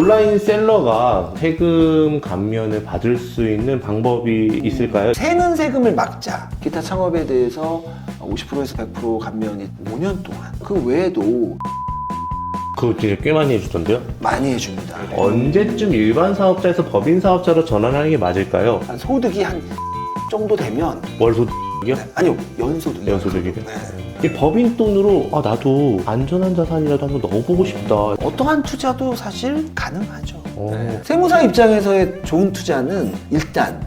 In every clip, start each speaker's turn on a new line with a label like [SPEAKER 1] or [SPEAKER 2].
[SPEAKER 1] 온라인 셀러가 세금 감면을 받을 수 있는 방법이 있을까요?
[SPEAKER 2] 새는 세금을 막자. 기타 창업에 대해서 50%에서 100% 감면이 5년 동안. 그 외에도
[SPEAKER 1] 그거 진짜 꽤 많이 해주던데요?
[SPEAKER 2] 많이 해줍니다.
[SPEAKER 1] 언제쯤 일반 사업자에서 법인 사업자로 전환하는 게 맞을까요?
[SPEAKER 2] 한 소득이 한 정도 되면
[SPEAKER 1] 월소득이요?
[SPEAKER 2] 아니요, 연소득.
[SPEAKER 1] 연소득이요?
[SPEAKER 2] 네.
[SPEAKER 1] 이 법인 돈으로 나도 안전한 자산이라도 한번 넣어보고 싶다.
[SPEAKER 2] 어떠한 투자도 사실 가능하죠.
[SPEAKER 1] 네.
[SPEAKER 2] 세무사 입장에서의 좋은 투자는 일단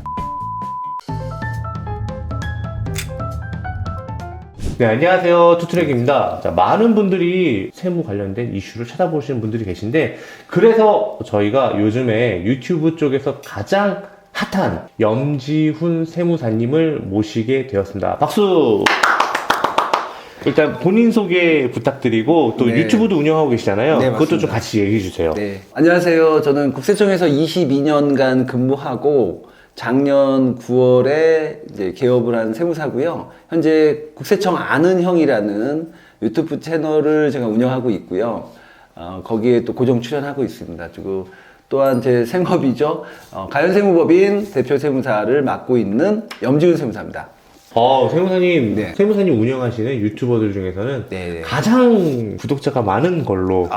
[SPEAKER 1] 네, 안녕하세요. 투트랙입니다. 자, 많은 분들이 세무 관련된 이슈를 찾아보시는 분들이 계신데, 그래서 저희가 요즘에 유튜브 쪽에서 가장 핫한 염지훈 세무사님을 모시게 되었습니다. 박수! 일단 본인 소개 부탁드리고, 또
[SPEAKER 2] 네.
[SPEAKER 1] 유튜브도 운영하고 계시잖아요.
[SPEAKER 2] 네,
[SPEAKER 1] 그것도 좀
[SPEAKER 2] 맞습니다.
[SPEAKER 1] 같이 얘기해 주세요.
[SPEAKER 2] 네. 안녕하세요. 저는 국세청에서 22년간 근무하고 작년 9월에 이제 개업을 한 세무사고요. 현재 국세청 아는 형이라는 유튜브 채널을 제가 운영하고 있고요. 거기에 또 고정 출연하고 있습니다. 그리고 또한 제 생업이죠. 가연세무법인 대표 세무사를 맡고 있는 염지훈 세무사입니다.
[SPEAKER 1] 세무사님,
[SPEAKER 2] 네.
[SPEAKER 1] 세무사님 운영하시는 유튜버들 중에서는
[SPEAKER 2] 네.
[SPEAKER 1] 가장 구독자가 많은 걸로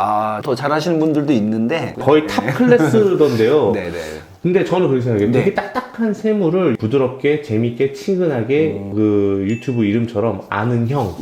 [SPEAKER 2] 더 잘하시는 분들도 있는데
[SPEAKER 1] 거의 탑 클래스던데요.
[SPEAKER 2] 네네.
[SPEAKER 1] 근데 저는 그렇게 생각해요.
[SPEAKER 2] 네.
[SPEAKER 1] 되게 딱딱한 세무를 부드럽게, 재밌게, 친근하게 그 유튜브 이름처럼 아는 형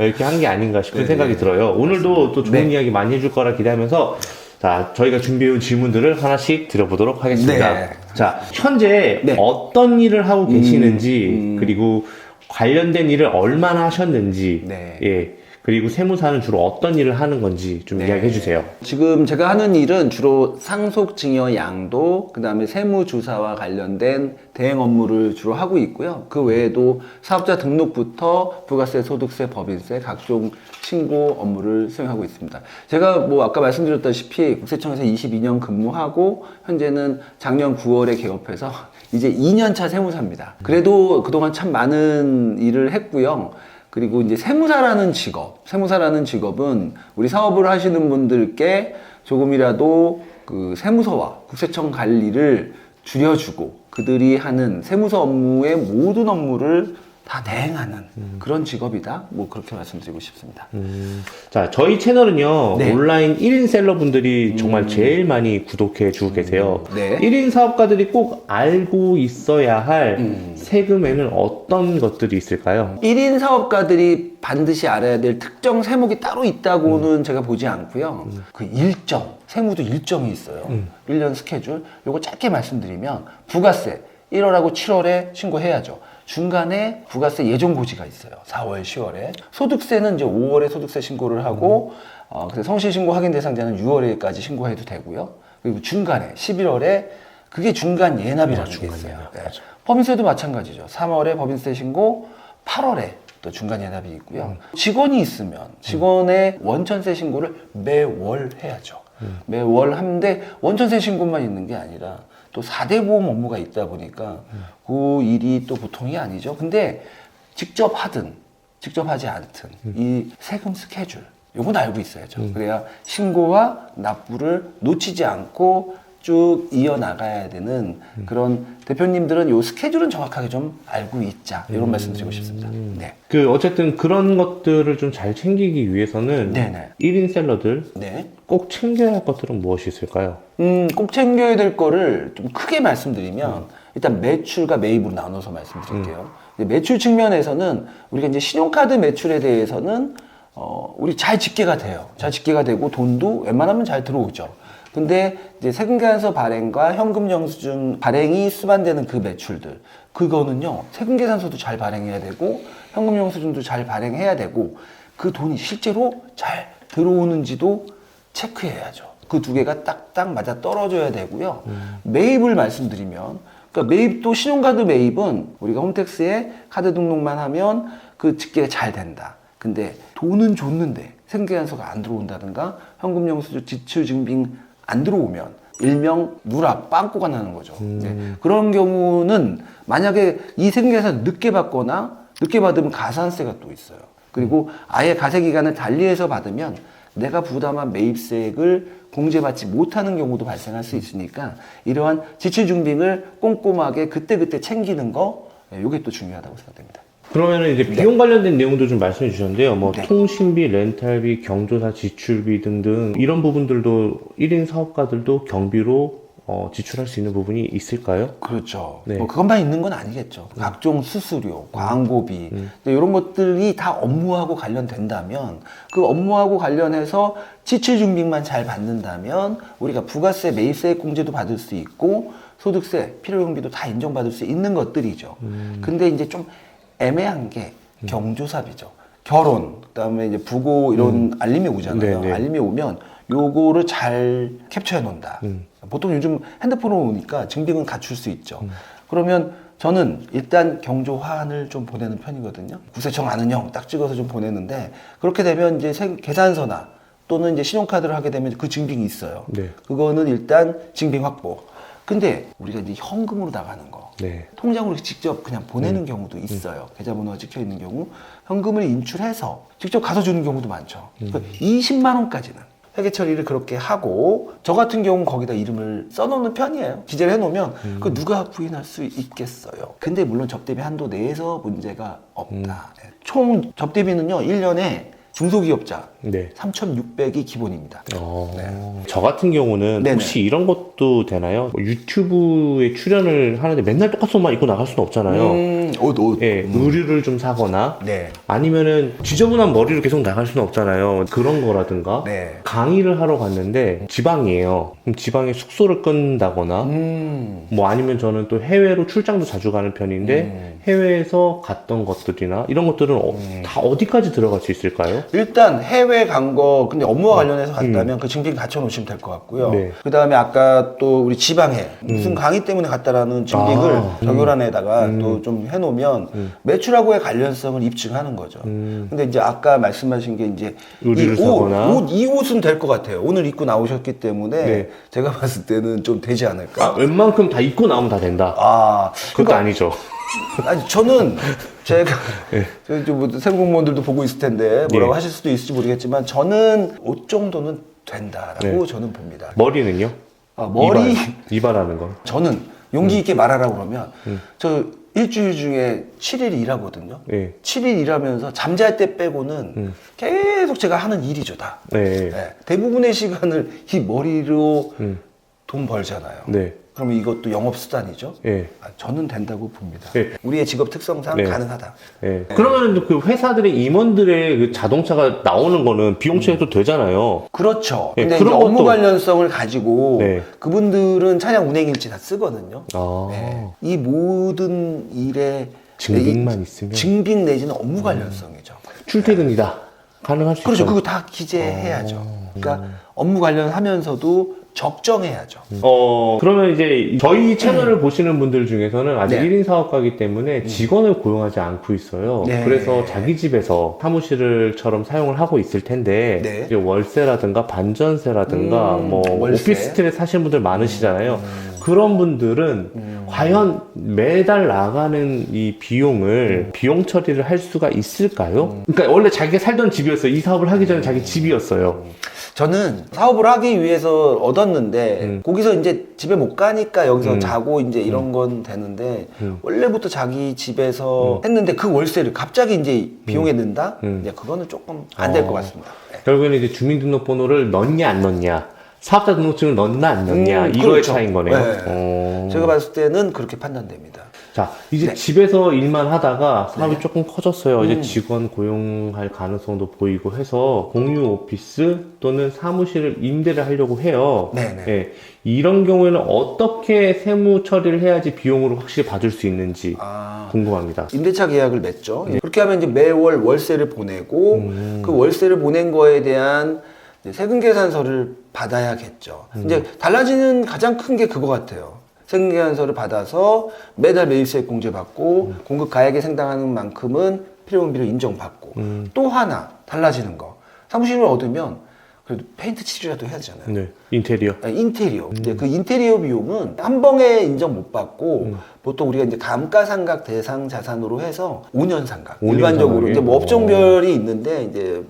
[SPEAKER 1] 이렇게 한 게 아닌가 싶은
[SPEAKER 2] 네,
[SPEAKER 1] 생각이
[SPEAKER 2] 네.
[SPEAKER 1] 들어요. 오늘도 또 좋은
[SPEAKER 2] 네.
[SPEAKER 1] 이야기 많이 해줄 거라 기대하면서 자, 저희가 준비해온 질문들을 하나씩 드려보도록 하겠습니다.
[SPEAKER 2] 네.
[SPEAKER 1] 자, 현재
[SPEAKER 2] 네.
[SPEAKER 1] 어떤 일을 하고 계시는지 그리고 관련된 일을 얼마나 하셨는지
[SPEAKER 2] 네.
[SPEAKER 1] 예. 그리고 세무사는 주로 어떤 일을 하는 건지 좀
[SPEAKER 2] 네.
[SPEAKER 1] 이야기해 주세요.
[SPEAKER 2] 지금 제가 하는 일은 주로 상속증여 양도, 그 다음에 세무조사와 관련된 대행 업무를 주로 하고 있고요. 그 외에도 사업자 등록부터 부가세, 소득세, 법인세, 각종 신고 업무를 수행하고 있습니다. 제가 뭐 아까 말씀드렸다시피 국세청에서 22년 근무하고 현재는 작년 9월에 개업해서 이제 2년차 세무사입니다. 그래도 그동안 참 많은 일을 했고요. 그리고 이제 세무사라는 직업은 우리 사업을 하시는 분들께 조금이라도 그 세무서와 국세청 관리를 줄여주고 그들이 하는 세무서 업무의 모든 업무를 다 대행하는 그런 직업이다. 뭐 그렇게 말씀드리고 싶습니다.
[SPEAKER 1] 자, 저희 채널은요,
[SPEAKER 2] 네.
[SPEAKER 1] 온라인 1인 셀러분들이 정말 제일 많이 구독해 주고 계세요.
[SPEAKER 2] 네.
[SPEAKER 1] 1인 사업가들이 꼭 알고 있어야 할 세금에는 어떤 것들이 있을까요?
[SPEAKER 2] 1인 사업가들이 반드시 알아야 될 특정 세목이 따로 있다고는 제가 보지 않고요. 그 일정, 세무도 일정이 있어요. 1년 스케줄. 요거 짧게 말씀드리면 부가세 1월하고 7월에 신고해야죠. 중간에 부가세 예정 고지가 있어요. 4월, 10월에. 소득세는 이제 5월에 소득세 신고를 하고, 그래서 성실신고 확인 대상자는 6월에까지 신고해도 되고요. 그리고 중간에 11월에 그게 중간 예납이라는 게 있어요. 네. 법인세도 마찬가지죠. 3월에 법인세 신고, 8월에 또 중간 예납이 있고요. 직원이 있으면 직원의 원천세 신고를 매월 해야죠. 매월 하는데 원천세 신고만 있는 게 아니라 또 4대 보험 업무가 있다 보니까 그 일이 또 보통이 아니죠. 근데 직접 하든 직접 하지 않든 이 세금 스케줄 요건 알고 있어야죠. 그래야 신고와 납부를 놓치지 않고 쭉 이어나가야 되는 그런 대표님들은 요 스케줄은 정확하게 좀 알고 있자 이런 말씀 드리고 싶습니다. 네.
[SPEAKER 1] 어쨌든 그런 것들을 좀 잘 챙기기 위해서는
[SPEAKER 2] 네네.
[SPEAKER 1] 1인 셀러들
[SPEAKER 2] 네.
[SPEAKER 1] 꼭 챙겨야 할 것들은 무엇이 있을까요?
[SPEAKER 2] 꼭 챙겨야 될 거를 좀 크게 말씀드리면 일단 매출과 매입으로 나눠서 말씀드릴게요. 매출 측면에서는 우리가 이제 신용카드 매출에 대해서는 우리 잘 집계가 돼요. 잘 집계가 되고 돈도 웬만하면 잘 들어오죠. 근데 이제 세금계산서 발행과 현금영수증 발행이 수반되는 그 매출들 그거는요 세금계산서도 잘 발행해야 되고 현금영수증도 잘 발행해야 되고 그 돈이 실제로 잘 들어오는지도 체크해야죠. 그 두 개가 딱딱 맞아 떨어져야 되고요. 매입을 말씀드리면 그러니까 매입도 신용카드 매입은 우리가 홈택스에 카드 등록만 하면 그 집계가 잘 된다. 근데 돈은 줬는데 세금계산서가 안 들어온다든가 현금영수증 지출증빙 안 들어오면 일명 누락, 빵꾸가 나는 거죠. 네. 그런 경우는 만약에 이 세금계산 늦게 받거나 늦게 받으면 가산세가 또 있어요. 그리고 아예 가세 기간을 달리해서 받으면 내가 부담한 매입세액을 공제받지 못하는 경우도 발생할 수 있으니까 이러한 지출중빙을 꼼꼼하게 그때그때 챙기는 거 이게 또 중요하다고 생각됩니다.
[SPEAKER 1] 그러면은 이제 비용 관련된 내용도 좀 말씀해 주셨는데요. 뭐
[SPEAKER 2] 네.
[SPEAKER 1] 통신비, 렌탈비, 경조사 지출비 등등 이런 부분들도 1인 사업가들도 경비로 지출할 수 있는 부분이 있을까요?
[SPEAKER 2] 그렇죠.
[SPEAKER 1] 네.
[SPEAKER 2] 뭐 그것만 있는 건 아니겠죠. 각종 수수료, 광고비 이런 것들이 다 업무하고 관련된다면 그 업무하고 관련해서 지출중빙만 잘 받는다면 우리가 부가세, 매입세액 공제도 받을 수 있고 소득세, 필요경비도 다 인정받을 수 있는 것들이죠. 근데 이제 좀 애매한 게 경조사비죠. 결혼, 그다음에 이제 부고 이런 알림이 오잖아요.
[SPEAKER 1] 네네.
[SPEAKER 2] 알림이 오면 요거를 잘 캡처해 놓는다. 보통 요즘 핸드폰으로 오니까 증빙은 갖출 수 있죠. 그러면 저는 일단 경조 화환을 좀 보내는 편이거든요. 구세청 아는 형 딱 찍어서 좀 보내는데 그렇게 되면 이제 계산서나 또는 이제 신용카드를 하게 되면 그 증빙이 있어요.
[SPEAKER 1] 네.
[SPEAKER 2] 그거는 일단 증빙 확보. 근데 우리가 이제 현금으로 나가는 거.
[SPEAKER 1] 네.
[SPEAKER 2] 통장으로 직접 그냥 보내는 경우도 있어요. 계좌번호가 찍혀 있는 경우 현금을 인출해서 직접 가서 주는 경우도 많죠. 그러니까 20만 원까지는 회계 처리를 그렇게 하고 저 같은 경우는 거기다 이름을 써놓는 편이에요. 기재를 해놓으면 그 누가 부인할 수 있겠어요. 근데 물론 접대비 한도 내에서 문제가 없다. 총 접대비는요 1년에 중소기업자
[SPEAKER 1] 네.
[SPEAKER 2] 3,600이 기본입니다.
[SPEAKER 1] 저 같은 경우는
[SPEAKER 2] 네네.
[SPEAKER 1] 혹시 이런 것도 되나요? 뭐 유튜브에 출연을 하는데 맨날 똑같은 옷만 입고 나갈 수는 없잖아요.
[SPEAKER 2] 옷.
[SPEAKER 1] 예, 의류를 좀 사거나
[SPEAKER 2] 네.
[SPEAKER 1] 아니면은 지저분한 머리로 계속 나갈 수는 없잖아요. 그런 거라든가
[SPEAKER 2] 네.
[SPEAKER 1] 강의를 하러 갔는데 지방이에요. 그럼 지방에 숙소를 끈다거나 뭐 아니면 저는 또 해외로 출장도 자주 가는 편인데 해외에서 갔던 것들이나 이런 것들은 다 어디까지 들어갈 수 있을까요?
[SPEAKER 2] 일단 해외 간 거 근데 업무와 관련해서 갔다면 그 증빙 갖춰 놓으시면 될 것 같고요.
[SPEAKER 1] 네.
[SPEAKER 2] 그 다음에 아까 또 우리 지방에 무슨 강의 때문에 갔다라는 증빙을 적요란에다가 또 좀 해놓으면 매출하고의 관련성을 입증하는 거죠. 근데 이제 아까 말씀하신 게 이제
[SPEAKER 1] 의류를 사거나.
[SPEAKER 2] 이 옷은 될 것 같아요. 오늘 입고 나오셨기 때문에
[SPEAKER 1] 네.
[SPEAKER 2] 제가 봤을 때는 좀 되지 않을까.
[SPEAKER 1] 웬만큼 다 입고 나오면 다 된다.
[SPEAKER 2] 그러니까
[SPEAKER 1] 그것도 아니죠.
[SPEAKER 2] 아니 저는 제가 저희 뭐 세무 공무원들도 보고 있을 텐데 뭐라고
[SPEAKER 1] 예.
[SPEAKER 2] 하실 수도 있을지 모르겠지만 저는 옷 정도는 된다라고
[SPEAKER 1] 네.
[SPEAKER 2] 저는 봅니다.
[SPEAKER 1] 머리는요?
[SPEAKER 2] 머리
[SPEAKER 1] 이발하는 거.
[SPEAKER 2] 저는 용기 있게 말하라고 그러면 저 일주일 중에 7일 일하거든요.
[SPEAKER 1] 예.
[SPEAKER 2] 7일 일하면서 잠잘 때 빼고는 계속 제가 하는 일이죠 다.
[SPEAKER 1] 네.
[SPEAKER 2] 네. 대부분의 시간을 이 머리로 돈 벌잖아요.
[SPEAKER 1] 네.
[SPEAKER 2] 그러면 이것도 영업수단이죠.
[SPEAKER 1] 예.
[SPEAKER 2] 저는 된다고 봅니다.
[SPEAKER 1] 예.
[SPEAKER 2] 우리의 직업 특성상
[SPEAKER 1] 네.
[SPEAKER 2] 가능하다.
[SPEAKER 1] 예. 그러면 그 회사들의 임원들의 그 자동차가 나오는 거는 비용 처리도 되잖아요.
[SPEAKER 2] 그렇죠.
[SPEAKER 1] 예,
[SPEAKER 2] 근데 이제
[SPEAKER 1] 그런
[SPEAKER 2] 업무
[SPEAKER 1] 것도-
[SPEAKER 2] 관련성을 가지고
[SPEAKER 1] 네.
[SPEAKER 2] 그분들은 차량 운행일지 다 쓰거든요.
[SPEAKER 1] 아.
[SPEAKER 2] 네. 이 모든 일에
[SPEAKER 1] 증빙만
[SPEAKER 2] 이-
[SPEAKER 1] 있으면?
[SPEAKER 2] 증빙 내지는 업무 관련성이죠.
[SPEAKER 1] 출퇴근이다. 가능할 수
[SPEAKER 2] 그렇죠.
[SPEAKER 1] 있죠.
[SPEAKER 2] 그거 다 기재해야죠. 그러니까 업무 관련하면서도 적정해야죠.
[SPEAKER 1] 그러면 이제 저희 채널을 보시는 분들 중에서는 아직
[SPEAKER 2] 네.
[SPEAKER 1] 1인 사업가이기 때문에 직원을 고용하지 않고 있어요.
[SPEAKER 2] 네.
[SPEAKER 1] 그래서 자기 집에서 사무실처럼 사용을 하고 있을 텐데
[SPEAKER 2] 네.
[SPEAKER 1] 이제 월세라든가 반전세라든가 뭐
[SPEAKER 2] 월세.
[SPEAKER 1] 오피스텔에 사시는 분들 많으시잖아요. 그런 분들은 과연 매달 나가는 이 비용을 비용 처리를 할 수가 있을까요? 그러니까 원래 자기가 살던 집이었어요. 이 사업을 하기 전에 자기 집이었어요.
[SPEAKER 2] 저는 사업을 하기 위해서 얻었는데 거기서 이제 집에 못 가니까 여기서 자고 이제 이런 건 되는데 원래부터 자기 집에서 했는데 그 월세를 갑자기 이제 비용에 넣는다? 이제 그거는 조금 안 될 것 같습니다. 네.
[SPEAKER 1] 결국에는 이제 주민등록번호를 넣냐 안 넣냐, 사업자 등록증을 넣나 안 넣냐 이거의
[SPEAKER 2] 그렇죠.
[SPEAKER 1] 차이인 거네요.
[SPEAKER 2] 네. 제가 봤을 때는 그렇게 판단됩니다.
[SPEAKER 1] 자, 이제
[SPEAKER 2] 네.
[SPEAKER 1] 집에서 일만 하다가 사업이 조금 커졌어요. 이제 직원 고용할 가능성도 보이고 해서 공유 오피스 또는 사무실을 임대를 하려고 해요.
[SPEAKER 2] 네네.
[SPEAKER 1] 예, 이런 경우에는 어떻게 세무 처리를 해야지 비용으로 확실히 받을 수 있는지 궁금합니다.
[SPEAKER 2] 임대차 계약을 맺죠. 그렇게 하면 이제 매월 월세를 보내고 그 월세를 보낸 거에 대한 이제 세금 계산서를 받아야겠죠. 이제 달라지는 가장 큰 게 그거 같아요. 세금 계산서를 받아서 매달 매입세액 공제받고 공급 가액에 상당하는 만큼은 필요경비를 인정받고 또 하나 달라지는 거. 사무실을 얻으면 그래도 페인트 칠이라도 해야 되잖아요.
[SPEAKER 1] 네, 인테리어.
[SPEAKER 2] 인테리어. 이제 그 인테리어 비용은 한 번에 인정 못 받고 보통 우리가 이제 감가상각 대상 자산으로 해서 5년 상각.
[SPEAKER 1] 5년
[SPEAKER 2] 일반적으로
[SPEAKER 1] 상각에?
[SPEAKER 2] 이제 뭐 업종별이 있는데 이제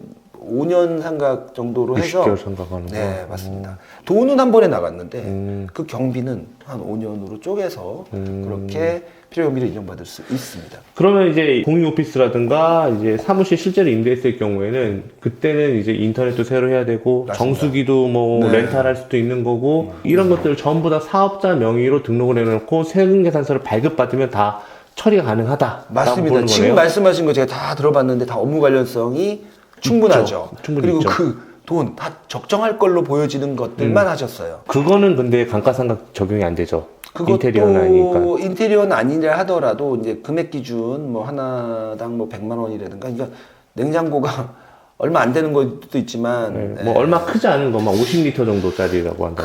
[SPEAKER 2] 5년 상각 정도로 해서
[SPEAKER 1] 60개월 상각하는 거.
[SPEAKER 2] 네, 맞습니다. 돈은 한 번에 나갔는데 그 경비는 한 5년으로 쪼개서 그렇게 필요 경비를 인정받을 수 있습니다.
[SPEAKER 1] 그러면 이제 공유 오피스라든가 이제 사무실 실제로 임대했을 경우에는 그때는 이제 인터넷도 새로 해야 되고
[SPEAKER 2] 맞습니다.
[SPEAKER 1] 정수기도 뭐
[SPEAKER 2] 네.
[SPEAKER 1] 렌탈할 수도 있는 거고 이런 것들 전부 다 사업자 명의로 등록을 해놓고 세금 계산서를 발급받으면 다 처리가 가능하다.
[SPEAKER 2] 맞습니다. 지금 말씀하신 거 제가 다 들어봤는데 다 업무 관련성이 충분하죠.
[SPEAKER 1] 충분히
[SPEAKER 2] 그리고
[SPEAKER 1] 있죠.
[SPEAKER 2] 그 돈 다 적정할 걸로 보여지는 것들만 하셨어요.
[SPEAKER 1] 그거는 근데 감가상각 적용이 안 되죠.
[SPEAKER 2] 그것도
[SPEAKER 1] 인테리어는 아니니까.
[SPEAKER 2] 인테리어는 아니라 하더라도 이제 금액 기준 뭐 하나당 뭐 100만 원이라든가 그러니까 냉장고가 얼마 안 되는 것도 있지만
[SPEAKER 1] 뭐 얼마 크지 않은 것만 50리터 정도짜리라고 한다.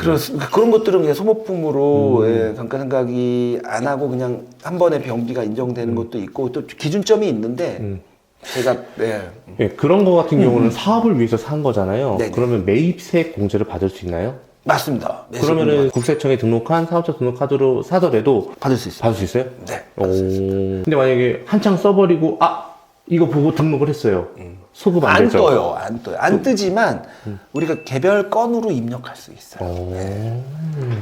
[SPEAKER 2] 그런 것들은 그냥 소모품으로 감가상각이 안 하고 그냥 한 번에 병비가 인정되는 것도 있고 또 기준점이 있는데 제가
[SPEAKER 1] 예, 그런 거 같은 경우는 사업을 위해서 산 거잖아요.
[SPEAKER 2] 네네.
[SPEAKER 1] 그러면 매입세 공제를 받을 수 있나요?
[SPEAKER 2] 맞습니다.
[SPEAKER 1] 그러면은 국세청에 등록한 사업자 등록카드로 사더라도
[SPEAKER 2] 받을 수 있습니다.
[SPEAKER 1] 받을 수 있어요?
[SPEAKER 2] 네.
[SPEAKER 1] 오. 근데 만약에 한창 써버리고 이거 보고 등록을 했어요. 소급 안
[SPEAKER 2] 안
[SPEAKER 1] 되죠?
[SPEAKER 2] 떠요. 안 떠요. 안 뜨지만 우리가 개별 건으로 입력할 수 있어요.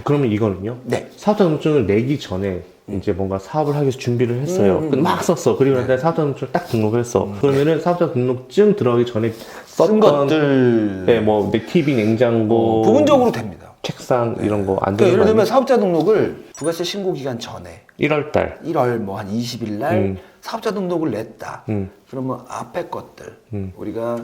[SPEAKER 1] 그러면 이거는요?
[SPEAKER 2] 네.
[SPEAKER 1] 사업자 등록증을 내기 전에 이제 뭔가 사업을 하기 위해서 준비를 했어요. 근데 막 썼어. 그리고 난 사업자 등록증을 딱 등록을 했어. 그러면은 사업자 등록증 들어가기 전에
[SPEAKER 2] 쓴
[SPEAKER 1] 썼던
[SPEAKER 2] 것들
[SPEAKER 1] 네, 뭐 TV, 냉장고,
[SPEAKER 2] 부분적으로 됩니다.
[SPEAKER 1] 책상 이런 거 안
[SPEAKER 2] 그러니까
[SPEAKER 1] 되는
[SPEAKER 2] 예를
[SPEAKER 1] 거
[SPEAKER 2] 들면
[SPEAKER 1] 아니에요?
[SPEAKER 2] 사업자 등록을 부가세 신고 기간 전에
[SPEAKER 1] 1월 달.
[SPEAKER 2] 1월 뭐 한 20일 날 사업자 등록을 냈다. 그러면 앞에 것들 우리가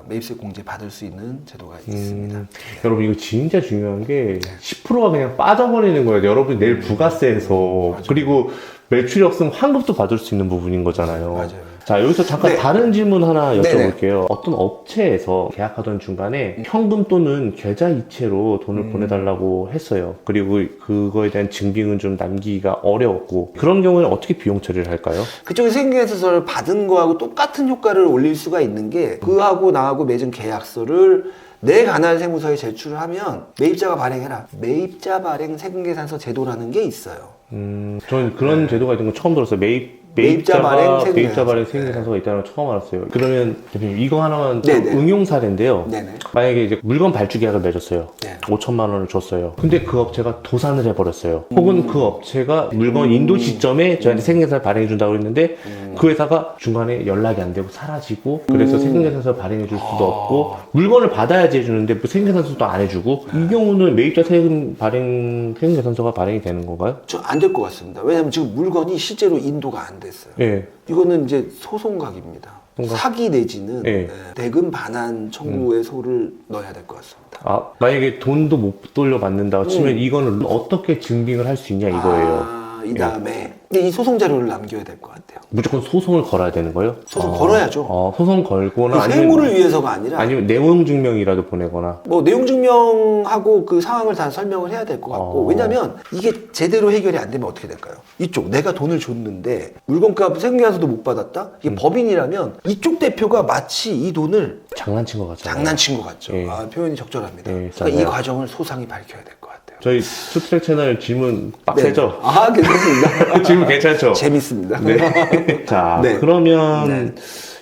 [SPEAKER 2] 매입세 공제 받을 수 있는 제도가 있습니다.
[SPEAKER 1] 여러분 이거 진짜 중요한 게 10%가 그냥 빠져버리는 거예요. 여러분 내일 부가세에서 그리고 매출이 없으면 환급도 받을 수 있는 부분인 거잖아요.
[SPEAKER 2] 맞아요.
[SPEAKER 1] 자 여기서 잠깐
[SPEAKER 2] 네.
[SPEAKER 1] 다른 질문 하나
[SPEAKER 2] 네네.
[SPEAKER 1] 여쭤볼게요. 어떤 업체에서 계약하던 중간에 현금 또는 계좌 이체로 돈을 보내달라고 했어요. 그리고 그거에 대한 증빙은 좀 남기기가 어려웠고 그런 경우에는 어떻게 비용 처리를 할까요?
[SPEAKER 2] 그쪽에 세금계산서를 받은 거하고 똑같은 효과를 올릴 수가 있는 게 그하고 나하고 맺은 계약서를 내 관할 세무서에 제출을 하면 매입자가 발행해라. 매입자 발행 세금계산서 제도라는 게 있어요.
[SPEAKER 1] 저는 그런 제도가 있는 건 처음 들었어요.
[SPEAKER 2] 매입자 발행 세금계산서.
[SPEAKER 1] 매입자 발행 세금계산서가 있다는 걸 처음 알았어요. 그러면 대표님 이거 하나만 좀
[SPEAKER 2] 네네.
[SPEAKER 1] 응용 사례인데요.
[SPEAKER 2] 네네.
[SPEAKER 1] 만약에 이제 물건 발주 계약을 맺었어요.
[SPEAKER 2] 네.
[SPEAKER 1] 5천만 원을 줬어요. 근데 그 업체가 도산을 해버렸어요. 혹은 그 업체가 물건 인도 시점에 저희한테 세금계산서 발행해 준다고 했는데 그 회사가 중간에 연락이 안 되고 사라지고 그래서 세금계산서 발행해 줄 수도 없고 물건을 받아야지 해주는데 뭐 세금계산서도 안 해주고 이 경우는 매입자 세금계산서가 발행이 되는 건가요?
[SPEAKER 2] 저 안 될 것 같습니다. 왜냐하면 지금 물건이 실제로 인도가 안 됐어요.
[SPEAKER 1] 예.
[SPEAKER 2] 이거는 이제 소송각입니다. 사기 내지는
[SPEAKER 1] 네.
[SPEAKER 2] 대금 반환 청구의 소를 넣어야 될 것 같습니다.
[SPEAKER 1] 만약에 돈도 못 돌려받는다고 치면 이거는 어떻게 증빙을 할 수 있냐 이거예요.
[SPEAKER 2] 이 다음에 근데 이 소송 자료를 남겨야 될 것 같아요.
[SPEAKER 1] 무조건 소송을 걸어야 되는 거예요?
[SPEAKER 2] 소송 걸어야죠.
[SPEAKER 1] 소송 걸거나
[SPEAKER 2] 그 세무를 위해서가 아니라
[SPEAKER 1] 아니면 내용 증명이라도 보내거나.
[SPEAKER 2] 뭐 내용 증명하고 그 상황을 다 설명을 해야 될 것 같고 왜냐면 이게 제대로 해결이 안 되면 어떻게 될까요? 이쪽 내가 돈을 줬는데 물건값 세금계산서도 못 받았다? 이게 법인이라면 이쪽 대표가 마치 이 돈을
[SPEAKER 1] 장난친 것 같잖아요.
[SPEAKER 2] 장난친 것 같죠.
[SPEAKER 1] 예.
[SPEAKER 2] 표현이 적절합니다.
[SPEAKER 1] 예,
[SPEAKER 2] 그러니까 이
[SPEAKER 1] 맞아요.
[SPEAKER 2] 과정을 소상히 밝혀야 될 것 같아요.
[SPEAKER 1] 저희 투트랙 채널 질문 빡세죠?
[SPEAKER 2] 네. 괜찮습니다.
[SPEAKER 1] 질문 괜찮죠?
[SPEAKER 2] 재밌습니다.
[SPEAKER 1] 네. 자,
[SPEAKER 2] 네.
[SPEAKER 1] 그러면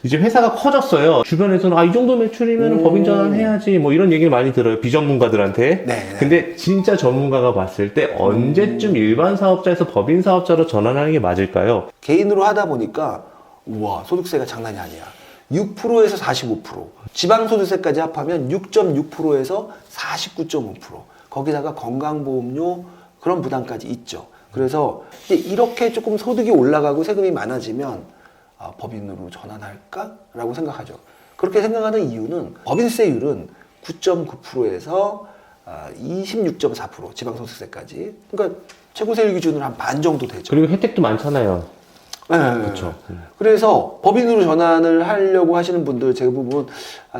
[SPEAKER 1] 이제 회사가 커졌어요. 주변에서는 이 정도 매출이면 법인 전환해야지 뭐 이런 얘기를 많이 들어요. 비전문가들한테.
[SPEAKER 2] 네.
[SPEAKER 1] 근데 진짜 전문가가 봤을 때 언제쯤 일반 사업자에서 법인 사업자로 전환하는 게 맞을까요?
[SPEAKER 2] 개인으로 하다 보니까 우와 소득세가 장난이 아니야. 6%에서 45%, 지방소득세까지 합하면 6.6%에서 49.5%. 거기다가 건강보험료 그런 부담까지 있죠. 그래서 이렇게 조금 소득이 올라가고 세금이 많아지면 법인으로 전환할까라고 생각하죠. 그렇게 생각하는 이유는 법인세율은 9.9%에서 26.4% 지방소득세까지. 그러니까 최고세율 기준으로 한 반 정도 되죠.
[SPEAKER 1] 그리고 혜택도 많잖아요.
[SPEAKER 2] 네.
[SPEAKER 1] 그렇죠.
[SPEAKER 2] 그래서 법인으로 전환을 하려고 하시는 분들 대부분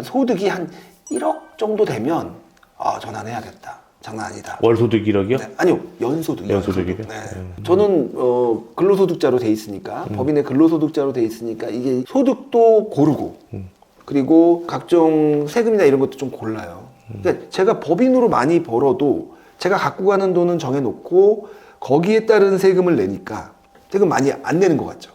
[SPEAKER 2] 소득이 한 1억 정도 되면 전환해야겠다. 장난 아니다.
[SPEAKER 1] 월소득 1억이요?
[SPEAKER 2] 네. 아니요. 연소득.
[SPEAKER 1] 연소득이요?
[SPEAKER 2] 네. 저는 근로소득자로 돼 있으니까 법인의 근로소득자로 돼 있으니까 이게 소득도 고르고 그리고 각종 세금이나 이런 것도 좀 골라요. 그러니까 제가 법인으로 많이 벌어도 제가 갖고 가는 돈은 정해놓고 거기에 따른 세금을 내니까 세금 많이 안 내는 것 같죠.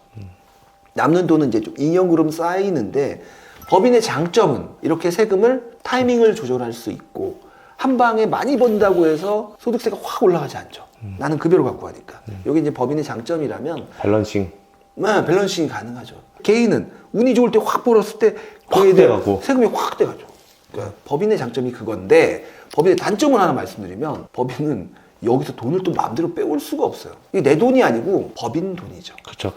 [SPEAKER 2] 남는 돈은 이제 좀 2년 그럼 쌓이는데 법인의 장점은 이렇게 세금을 타이밍을 조절할 수 있고 한 방에 많이 번다고 해서 소득세가 확 올라가지 않죠. 나는 급여로 갖고 가니까. 여기 이제 법인의 장점이라면
[SPEAKER 1] 밸런싱.
[SPEAKER 2] 네, 밸런싱이 가능하죠. 개인은 운이 좋을 때 확 벌었을 때
[SPEAKER 1] 확
[SPEAKER 2] 그에 대한
[SPEAKER 1] 돼가고.
[SPEAKER 2] 세금이 확 돼가죠. 그러니까 법인의 장점이 그건데 법인의 단점을 하나 말씀드리면 법인은 여기서 돈을 또 마음대로 빼올 수가 없어요. 이게 내 돈이 아니고 법인 돈이죠.
[SPEAKER 1] 그렇죠.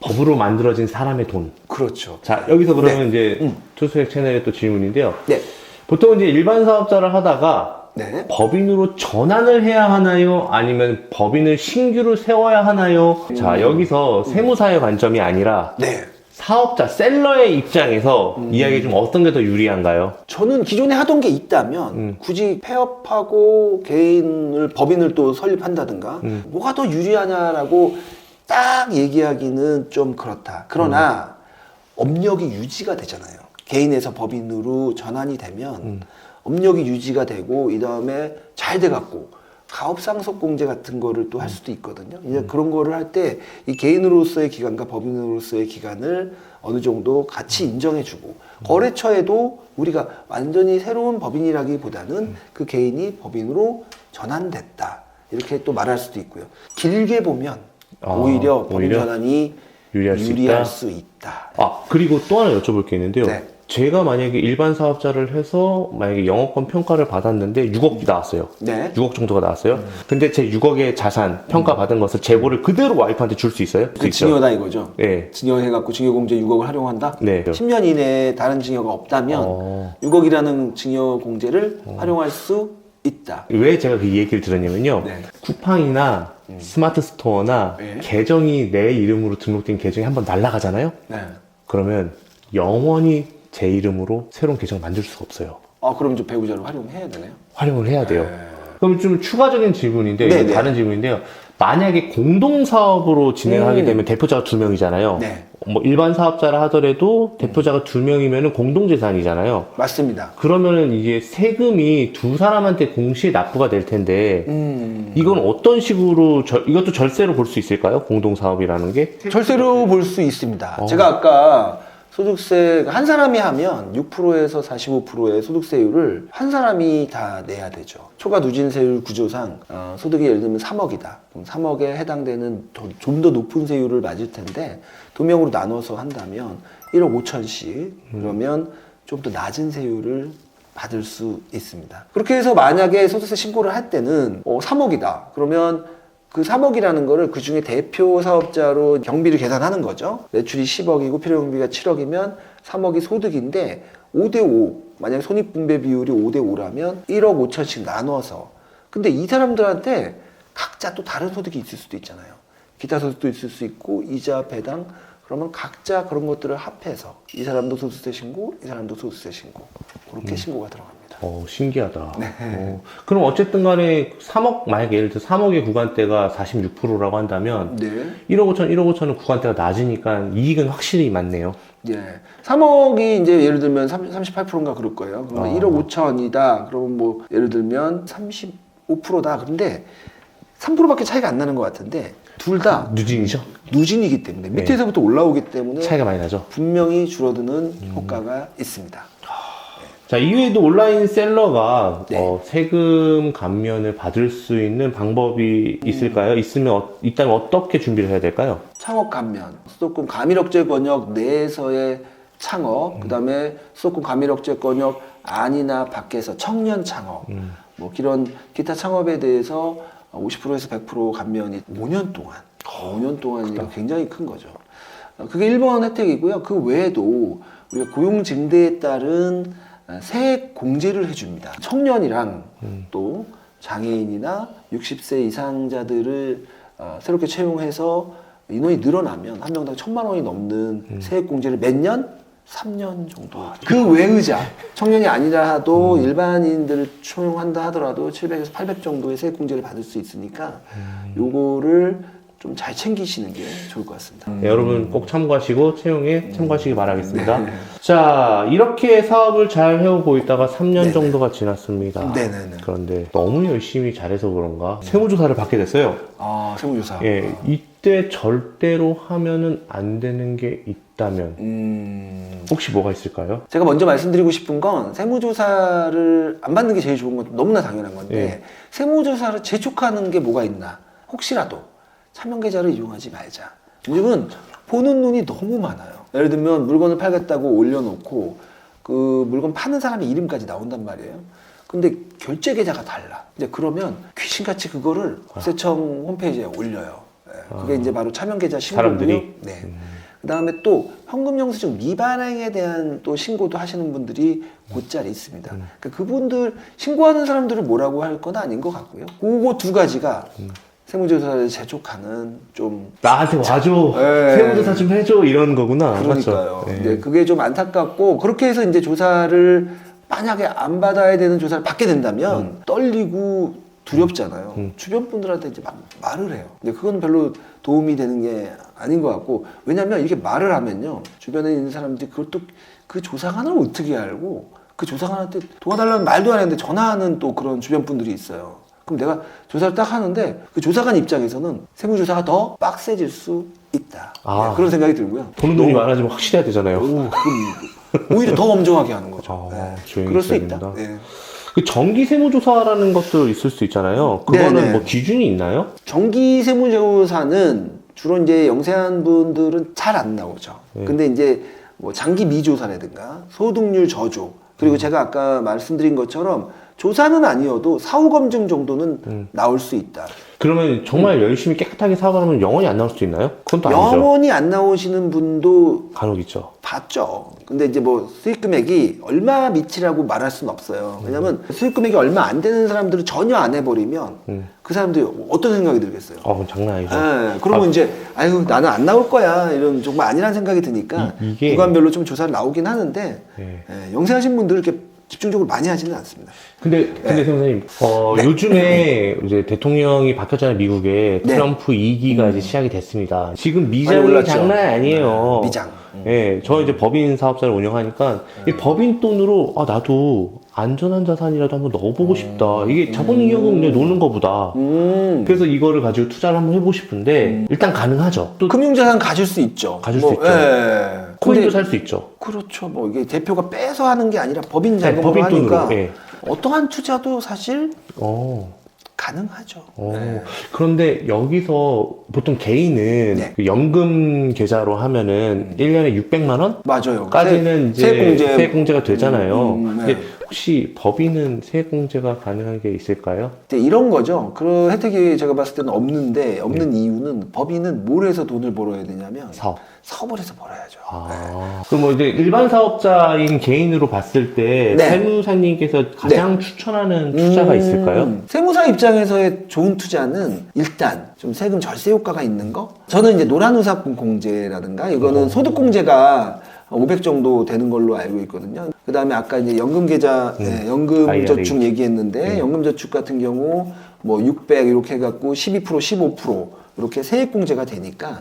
[SPEAKER 1] 법으로 만들어진 사람의 돈.
[SPEAKER 2] 그렇죠.
[SPEAKER 1] 자, 여기서 그러면 이제 투수액 채널의 또 질문인데요.
[SPEAKER 2] 네.
[SPEAKER 1] 보통 이제 일반 사업자를 하다가
[SPEAKER 2] 네.
[SPEAKER 1] 법인으로 전환을 해야 하나요? 아니면 법인을 신규로 세워야 하나요? 자, 여기서 세무사의 관점이 아니라
[SPEAKER 2] 네.
[SPEAKER 1] 사업자, 셀러의 입장에서 이야기 좀 어떤 게 더 유리한가요?
[SPEAKER 2] 저는 기존에 하던 게 있다면 굳이 폐업하고 개인을 법인을 또 설립한다든가 뭐가 더 유리하냐라고 딱 얘기하기는 좀 그렇다. 그러나 업력이 유지가 되잖아요. 개인에서 법인으로 전환이 되면 업력이 유지가 되고 이 다음에 잘 돼갖고 가업상속공제 같은 거를 또 할 수도 있거든요. 이제 그런 거를 할 때 이 개인으로서의 기간과 법인으로서의 기간을 어느 정도 같이 인정해주고 거래처에도 우리가 완전히 새로운 법인이라기보다는 그 개인이 법인으로 전환됐다 이렇게 또 말할 수도 있고요. 길게 보면 오히려 법인
[SPEAKER 1] 오히려
[SPEAKER 2] 전환이
[SPEAKER 1] 유리할 수
[SPEAKER 2] 수 있다.
[SPEAKER 1] 아, 그리고 또 하나 여쭤볼 게 있는데요.
[SPEAKER 2] 네.
[SPEAKER 1] 제가 만약에 일반 사업자를 해서 만약에 영업권 평가를 받았는데 6억이 나왔어요.
[SPEAKER 2] 네.
[SPEAKER 1] 6억 정도가 나왔어요. 근데 제 6억의 자산 평가 받은 것을 재고를 그대로 와이프한테 줄 수 있어요?
[SPEAKER 2] 그 증여다 이거죠.
[SPEAKER 1] 네.
[SPEAKER 2] 증여해갖고 증여공제 6억을 활용한다?
[SPEAKER 1] 네.
[SPEAKER 2] 10년 이내에 다른 증여가 없다면 6억이라는 증여공제를 활용할 수 있다.
[SPEAKER 1] 왜 제가 그 얘기를 들었냐면요.
[SPEAKER 2] 네.
[SPEAKER 1] 쿠팡이나 스마트 스토어나
[SPEAKER 2] 네.
[SPEAKER 1] 계정이 내 이름으로 등록된 계정이 한번 날아가잖아요.
[SPEAKER 2] 네.
[SPEAKER 1] 그러면 영원히 제 이름으로 새로운 계정을 만들 수가 없어요.
[SPEAKER 2] 그럼 좀 배우자를 활용해야 되네요.
[SPEAKER 1] 활용을 해야 돼요.
[SPEAKER 2] 네.
[SPEAKER 1] 그럼 좀 추가적인 질문인데, 이건
[SPEAKER 2] 네네.
[SPEAKER 1] 다른 질문인데요. 만약에 공동사업으로 진행하게 되면 대표자가 2명이잖아요.
[SPEAKER 2] 네.
[SPEAKER 1] 뭐 일반 사업자라 하더라도 대표자가 2명이면 공동재산이잖아요.
[SPEAKER 2] 맞습니다.
[SPEAKER 1] 그러면은 이게 세금이 두 사람한테 동시에 납부가 될 텐데, 이건 어떤 식으로, 이것도 절세로 볼 수 있을까요? 공동사업이라는 게?
[SPEAKER 2] 절세로 볼 수 있습니다. 제가 아까 소득세 한 사람이 하면 6%에서 45%의 소득세율을 한 사람이 다 내야 되죠. 초과 누진세율 구조상 소득이 예를 들면 3억이다. 그럼 3억에 해당되는 좀 더 높은 세율을 맞을 텐데 2명으로 나눠서 한다면 1억 5천씩 그러면 좀 더 낮은 세율을 받을 수 있습니다. 그렇게 해서 만약에 소득세 신고를 할 때는 3억이다. 그러면 그 3억이라는 거를 그 중에 대표 사업자로 경비를 계산하는 거죠. 매출이 10억이고 필요경비가 7억이면 3억이 소득인데 5대5, 만약에 손익분배 비율이 5대5라면 1억 5천씩 나눠서. 근데 이 사람들한테 각자 또 다른 소득이 있을 수도 있잖아요. 기타 소득도 있을 수 있고 이자 배당. 그러면 각자 그런 것들을 합해서 이 사람도 소득세 신고, 이 사람도 소득세 신고. 그렇게 신고가 들어갑니다.
[SPEAKER 1] 신기하다. 그럼 어쨌든 간에 3억, 만약에 예를 들어 3억의 구간대가 46%라고 한다면,
[SPEAKER 2] 네.
[SPEAKER 1] 1억 5천은 구간대가 낮으니까 이익은 확실히 많네요.
[SPEAKER 2] 예. 3억이 이제 예를 들면 38%인가 그럴 거예요. 그러면 1억 5천이다. 그러면 뭐 예를 들면 35%다. 그런데 3%밖에 차이가 안 나는 것 같은데 둘 다
[SPEAKER 1] 누진이죠?
[SPEAKER 2] 누진이기 때문에 밑에서부터 올라오기 때문에
[SPEAKER 1] 차이가 많이 나죠?
[SPEAKER 2] 분명히 줄어드는 효과가 있습니다.
[SPEAKER 1] 자, 이외에도 온라인 셀러가
[SPEAKER 2] 네.
[SPEAKER 1] 세금 감면을 받을 수 있는 방법이 있을까요? 있다면 어떻게 준비를 해야 될까요?
[SPEAKER 2] 창업 감면, 수도권 가밀억제 권역 내에서의 창업, 그다음에 수도권 가밀억제 권역 안이나 밖에서 청년 창업, 뭐 이런 기타 창업에 대해서 50%에서 100% 감면이 5년 동안, 5년 동안이니까 굉장히 큰 거죠. 그게 1번 혜택이고요. 그 외에도 우리가 고용 증대에 따른 세액 공제를 해줍니다. 청년이랑 또 장애인이나 60세 이상자들을 새롭게 채용해서 인원이 늘어나면 한 명당 1,000만 원이 넘는 세액 공제를 몇 년? 3년 정도. 그 외의자 청년이 아니라도 일반인들을 채용한다 하더라도 700에서 800 정도의 세액 공제를 받을 수 있으니까 요거를 좀 잘 챙기시는 게 좋을 것 같습니다.
[SPEAKER 1] 네, 여러분 꼭 참고하시고 채용에 참고하시기 바라겠습니다. 자, 이렇게 사업을 잘 해오고 있다가 3년 정도가 지났습니다.
[SPEAKER 2] 네네네.
[SPEAKER 1] 그런데 너무 열심히 잘해서 그런가 세무조사를 받게 됐어요.
[SPEAKER 2] 세무조사.
[SPEAKER 1] 예, 이때 절대로 하면은 안 되는 게 있다면 혹시 뭐가 있을까요?
[SPEAKER 2] 제가 먼저 말씀드리고 싶은 건 세무조사를 안 받는 게 제일 좋은 건 너무나 당연한 건데
[SPEAKER 1] 예.
[SPEAKER 2] 세무조사를 재촉하는 게 뭐가 있나 혹시라도 차명계좌를 이용하지 말자. 요즘은 보는 눈이 너무 많아요. 예를 들면 물건을 팔겠다고 올려놓고 그 물건 파는 사람의 이름까지 나온단 말이에요. 근데 결제 계좌가 달라. 이제 그러면 귀신같이 그거를 국세청 홈페이지에 올려요. 예, 그게 이제 바로 차명계좌 신고고요.
[SPEAKER 1] 사람들이?
[SPEAKER 2] 네. 그다음에 또 현금 영수증 미발행에 대한 또 신고도 하시는 분들이 곧잘 있습니다. 그러니까 그분들 신고하는 사람들을 뭐라고 할 건 아닌 것 같고요. 그거 두 가지가 세무조사를 재촉하는 좀
[SPEAKER 1] 나한테 와줘.
[SPEAKER 2] 예.
[SPEAKER 1] 세무조사 좀 해줘. 이런 거구나.
[SPEAKER 2] 그러니까요.
[SPEAKER 1] 맞죠? 예.
[SPEAKER 2] 네, 그게 좀 안타깝고 그렇게 해서 이제 조사를 만약에 안 받아야 되는 조사를 받게 된다면 떨리고 두렵잖아요. 주변 분들한테 이제 막 말을 해요. 근데 그건 별로 도움이 되는 게 아닌 것 같고 왜냐하면 이렇게 말을 하면요 주변에 있는 사람들이 그걸 또 그 조사관을 어떻게 알고 그 조사관한테 도와달라는 말도 안 했는데 전화하는 또 그런 주변 분들이 있어요. 그럼 내가 조사를 딱 하는데 그 조사관 입장에서는 세무조사가 더 빡세질 수 있다.
[SPEAKER 1] 아.
[SPEAKER 2] 네, 그런 생각이 들고요.
[SPEAKER 1] 보는 눈이 많아지면 확실해야 되잖아요.
[SPEAKER 2] 그럼 오히려 더 엄정하게 하는 거죠.
[SPEAKER 1] 아,
[SPEAKER 2] 네.
[SPEAKER 1] 조용히
[SPEAKER 2] 그럴 수
[SPEAKER 1] 있어야
[SPEAKER 2] 있다.
[SPEAKER 1] 된다.
[SPEAKER 2] 네.
[SPEAKER 1] 그 정기 세무조사라는 것도 있을 수 있잖아요. 그거는
[SPEAKER 2] 네네.
[SPEAKER 1] 뭐 기준이 있나요?
[SPEAKER 2] 정기 세무조사는 주로 이제 영세한 분들은 잘 안 나오죠.
[SPEAKER 1] 네.
[SPEAKER 2] 근데 이제 뭐 장기 미조사라든가 소득률 저조 그리고 제가 아까 말씀드린 것처럼 조사는 아니어도 사후 검증 정도는 나올 수 있다.
[SPEAKER 1] 그러면 정말 열심히 깨끗하게 사과하면 영원히 안 나올 수도 있나요? 그건 또 아니죠.
[SPEAKER 2] 영원히 안 나오시는 분도
[SPEAKER 1] 간혹 있죠.
[SPEAKER 2] 봤죠. 근데 이제 뭐 수익 금액이 얼마 미치라고 말할 수는 없어요. 왜냐면 수익 금액이 얼마 안 되는 사람들은 전혀 안 해버리면 그 사람들이 어떤 생각이 들겠어요.
[SPEAKER 1] 그건 장난 아니죠.
[SPEAKER 2] 예, 그러면 이제 아유 나는 안 나올 거야 이런 정말 아니란 생각이 드니까
[SPEAKER 1] 이게-
[SPEAKER 2] 구간별로 좀 조사를 나오긴 하는데
[SPEAKER 1] 예.
[SPEAKER 2] 예, 영세하신 분들 이렇게 집중적으로 많이 하지는 않습니다.
[SPEAKER 1] 근데 선생님, 요즘에 이제 대통령이 바뀌었잖아요, 미국에.
[SPEAKER 2] 네.
[SPEAKER 1] 트럼프 2기가 이제 시작이 됐습니다. 지금
[SPEAKER 2] 많이
[SPEAKER 1] 미장이
[SPEAKER 2] 올랐죠.
[SPEAKER 1] 장난 아니에요.
[SPEAKER 2] 네, 미장.
[SPEAKER 1] 예, 저 이제 법인 사업자를 운영하니까 이 법인 돈으로 나도 안전한 자산이라도 한번 넣어보고 싶다. 이게 자본이익은 그냥 노는 거보다. 그래서 이거를 가지고 투자를 한번 해보고 싶은데 일단 가능하죠. 또
[SPEAKER 2] 금융자산 가질 수 있죠.
[SPEAKER 1] 가질 수 있죠.
[SPEAKER 2] 예.
[SPEAKER 1] 코인도
[SPEAKER 2] 근데
[SPEAKER 1] 살 수 있죠.
[SPEAKER 2] 그렇죠. 뭐 이게 대표가 빼서 하는 게 아니라 법인
[SPEAKER 1] 네,
[SPEAKER 2] 자금으로
[SPEAKER 1] 법인
[SPEAKER 2] 하니까
[SPEAKER 1] 돈으로. 예.
[SPEAKER 2] 어떠한 투자도 사실
[SPEAKER 1] 어.
[SPEAKER 2] 가능하죠.
[SPEAKER 1] 어,
[SPEAKER 2] 네.
[SPEAKER 1] 그런데 여기서 보통 개인은
[SPEAKER 2] 네.
[SPEAKER 1] 그 연금 계좌로 하면은 1년에 600만 원?
[SPEAKER 2] 맞아요.
[SPEAKER 1] 까지는 이제
[SPEAKER 2] 세액공제.
[SPEAKER 1] 세액공제가 되잖아요.
[SPEAKER 2] 네.
[SPEAKER 1] 근데 혹시 법인은 세액공제가 가능한 게 있을까요?
[SPEAKER 2] 이제 이런 거죠. 그 혜택이 제가 봤을 때는 없는데 없는 이유는 법인은 뭘 해서 돈을 벌어야 되냐면
[SPEAKER 1] 사업.
[SPEAKER 2] 사업을 해서 벌어야죠.
[SPEAKER 1] 그럼 뭐 이제 일반 사업자인 개인으로 봤을 때
[SPEAKER 2] 네.
[SPEAKER 1] 세무사님께서 가장 추천하는 투자가 있을까요?
[SPEAKER 2] 세무사 입장에서의 좋은 투자는 일단 좀 세금 절세 효과가 있는 거. 저는 이제 노란우사공제라든가 이거는 소득공제가 500 정도 되는 걸로 알고 있거든요. 그 다음에 아까 이제 연금계좌, 연금저축
[SPEAKER 1] IRA.
[SPEAKER 2] 얘기했는데 연금저축 같은 경우 뭐 600 이렇게 해갖고 12% 15% 이렇게 세액공제가 되니까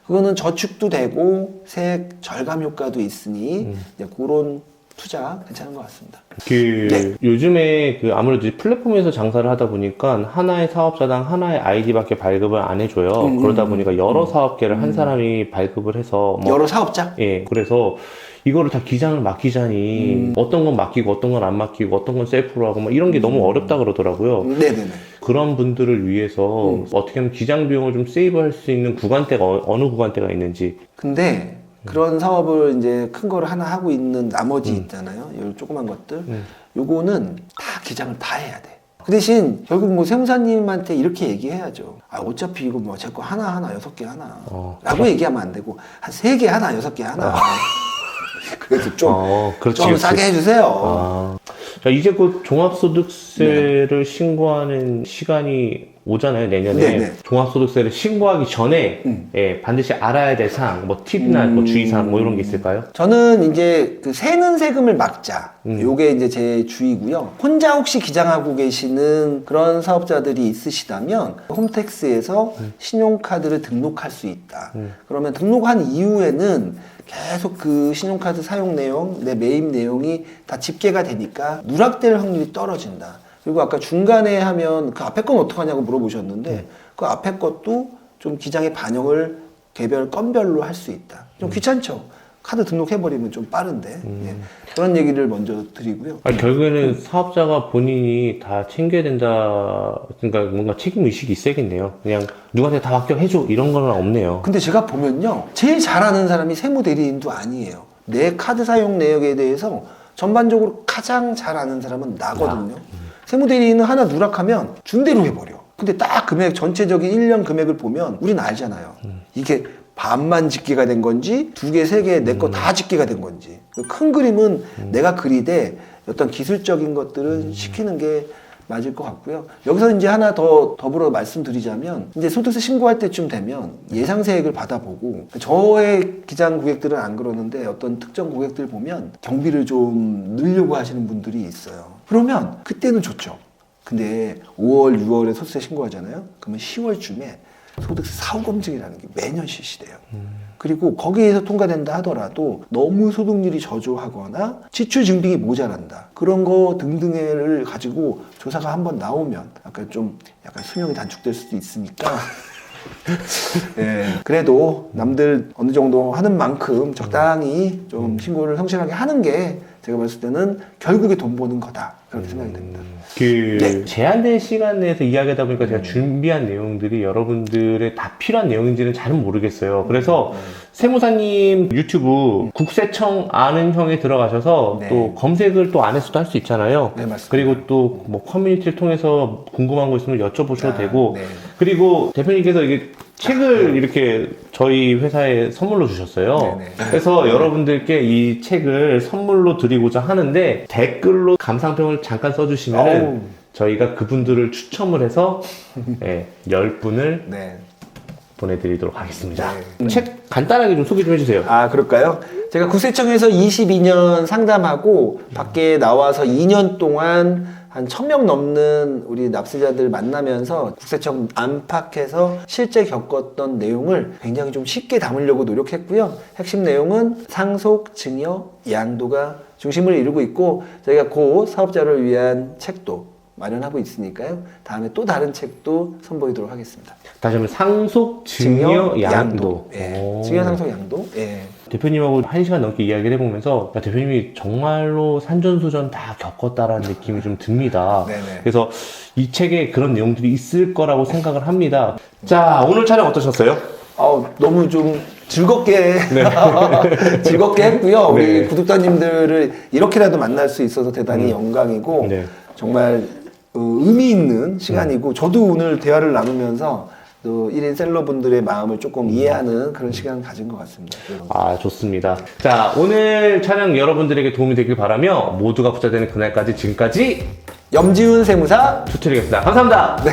[SPEAKER 2] 그거는 저축도 되고 세액 절감 효과도 있으니 이제 그런 투자 괜찮은 것 같습니다. 네.
[SPEAKER 1] 요즘에 아무래도 플랫폼에서 장사를 하다 보니까 하나의 사업자당 하나의 아이디밖에 발급을 안 해줘요. 그러다 보니까 여러 사업계를 한 사람이 발급을 해서
[SPEAKER 2] 여러 사업자?
[SPEAKER 1] 예, 그래서 이거를 다 기장을 맡기자니 어떤 건 맡기고 어떤 건 안 맡기고 어떤 건 셀프로 하고 막 이런 게 너무 어렵다 그러더라고요.
[SPEAKER 2] 네네네.
[SPEAKER 1] 그런 분들을 위해서 어떻게 하면 기장 비용을 좀 세이브할 수 있는 구간대가 어느 구간대가 있는지.
[SPEAKER 2] 근데 그런 사업을 이제 큰 거를 하나 하고 있는 나머지 있잖아요. 요 조그만 것들. 요거는 다 기장을 다 해야 돼. 그 대신 결국 뭐 세무사님한테 이렇게 얘기해야죠. 어차피 이거 뭐 제 거 하나 6개 하나 라고 얘기하면 안 되고 한 3개 하나 6개 하나. 그래서 좀,
[SPEAKER 1] 그렇지,
[SPEAKER 2] 좀
[SPEAKER 1] 그렇지.
[SPEAKER 2] 싸게 해주세요.
[SPEAKER 1] 자, 이제 곧 종합소득세를 신고하는 시간이 오잖아요, 내년에.
[SPEAKER 2] 네네.
[SPEAKER 1] 종합소득세를 신고하기 전에 예, 반드시 알아야 될 사항, 뭐 팁이나 뭐 주의사항 뭐 이런 게 있을까요?
[SPEAKER 2] 저는 이제 그 세는 세금을 막자. 요게 이제 제 주의고요. 혼자 혹시 기장하고 계시는 그런 사업자들이 있으시다면 홈택스에서 신용카드를 등록할 수 있다. 그러면 등록한 이후에는 계속 그 신용카드 사용 내용, 내 매입 내용이 다 집계가 되니까 누락될 확률이 떨어진다. 그리고 아까 중간에 하면 그 앞에 건 어떡하냐고 물어보셨는데 그 앞에 것도 좀 기장의 반영을 개별 건별로 할 수 있다. 좀 귀찮죠. 카드 등록해버리면 좀 빠른데 예. 그런 얘기를 먼저 드리고요.
[SPEAKER 1] 결국에는 사업자가 본인이 다 챙겨야 된다. 그러니까 뭔가 책임 의식이 있어야겠네요. 그냥 누구한테 다 맡겨해줘 이런 건 없네요.
[SPEAKER 2] 근데 제가 보면요, 제일 잘하는 사람이 세무대리인도 아니에요. 내 카드 사용 내역에 대해서 전반적으로 가장 잘 아는 사람은 나거든요. 세무대리인은 하나 누락하면 준대로 해버려. 근데 딱 금액, 전체적인 1년 금액을 보면 우리는 알잖아요. 이게 반만 집계가 된 건지, 2개, 3개, 내 거 다 집계가 된 건지. 큰 그림은 내가 그리되 어떤 기술적인 것들은 시키는 게 맞을 것 같고요. 여기서 이제 하나 더 더불어 말씀드리자면, 이제 소득세 신고할 때쯤 되면 예상세액을 받아보고, 저의 기장 고객들은 안 그러는데 어떤 특정 고객들 보면 경비를 좀 늘려고 하시는 분들이 있어요. 그러면 그때는 좋죠. 근데 5월, 6월에 소득세 신고하잖아요. 그러면 10월쯤에 소득세 사후검증이라는 게 매년 실시돼요. 그리고 거기에서 통과된다 하더라도 너무 소득률이 저조하거나 지출 증빙이 모자란다. 그런 거 등등을 가지고 조사가 한번 나오면 약간 수명이 단축될 수도 있으니까 예, 그래도 남들 어느 정도 하는 만큼 적당히 좀 신고를 성실하게 하는 게 제가 봤을 때는 결국에 돈 버는 거다. 그렇게 생각이 됩니다. 네.
[SPEAKER 1] 제한된 시간 내에서 이야기하다 보니까 제가 준비한 내용들이 여러분들의 다 필요한 내용인지는 잘은 모르겠어요. 그래서 세무사님 유튜브 국세청 아는 형에 들어가셔서
[SPEAKER 2] 네.
[SPEAKER 1] 또 검색을 또 안에서도 할 수 있잖아요.
[SPEAKER 2] 네, 맞습니다.
[SPEAKER 1] 그리고 또 뭐 커뮤니티를 통해서 궁금한 거 있으면 여쭤보셔도 되고
[SPEAKER 2] 네.
[SPEAKER 1] 그리고 대표님께서 이게 책을 이렇게 저희 회사에 선물로 주셨어요.
[SPEAKER 2] 네네.
[SPEAKER 1] 그래서 여러분들께 이 책을 선물로 드리고자 하는데 댓글로 감상평을 잠깐 써주시면
[SPEAKER 2] 어우.
[SPEAKER 1] 저희가 그분들을 추첨을 해서 10분을
[SPEAKER 2] 네.
[SPEAKER 1] 보내드리도록 하겠습니다.
[SPEAKER 2] 네.
[SPEAKER 1] 책 간단하게 좀 소개 좀 해주세요.
[SPEAKER 2] 아, 그럴까요? 제가 국세청에서 22년 상담하고 밖에 나와서 2년 동안 한 1000명 넘는 우리 납세자들 만나면서 국세청 안팎에서 실제 겪었던 내용을 굉장히 좀 쉽게 담으려고 노력했고요. 핵심 내용은 상속, 증여, 양도가 중심을 이루고 있고 저희가 그 사업자를 위한 책도 마련하고 있으니까요. 다음에 또 다른 책도 선보이도록 하겠습니다.
[SPEAKER 1] 다시 한번 상속, 증여, 양도.
[SPEAKER 2] 예. 증여, 상속, 양도. 예.
[SPEAKER 1] 대표님하고 1시간 넘게 이야기를 해보면서 야, 대표님이 정말로 산전수전 다 겪었다라는 느낌이 좀 듭니다.
[SPEAKER 2] 네네.
[SPEAKER 1] 그래서 이 책에 그런 내용들이 있을 거라고 생각을 합니다. 자, 오늘 촬영 어떠셨어요?
[SPEAKER 2] 너무 좀 즐겁게 즐겁게 했고요. 우리
[SPEAKER 1] 네.
[SPEAKER 2] 구독자님들을 이렇게라도 만날 수 있어서 대단히 영광이고
[SPEAKER 1] 네.
[SPEAKER 2] 정말 의미 있는 시간이고 저도 오늘 대화를 나누면서 또 1인 셀러분들의 마음을 조금 이해하는 그런 시간을 가진 것 같습니다.
[SPEAKER 1] 아, 좋습니다. 자, 오늘 촬영 여러분들에게 도움이 되길 바라며 모두가 부자 되는 그날까지 지금까지
[SPEAKER 2] 염지훈 세무사
[SPEAKER 1] 투트리겠습니다. 감사합니다.
[SPEAKER 2] 네.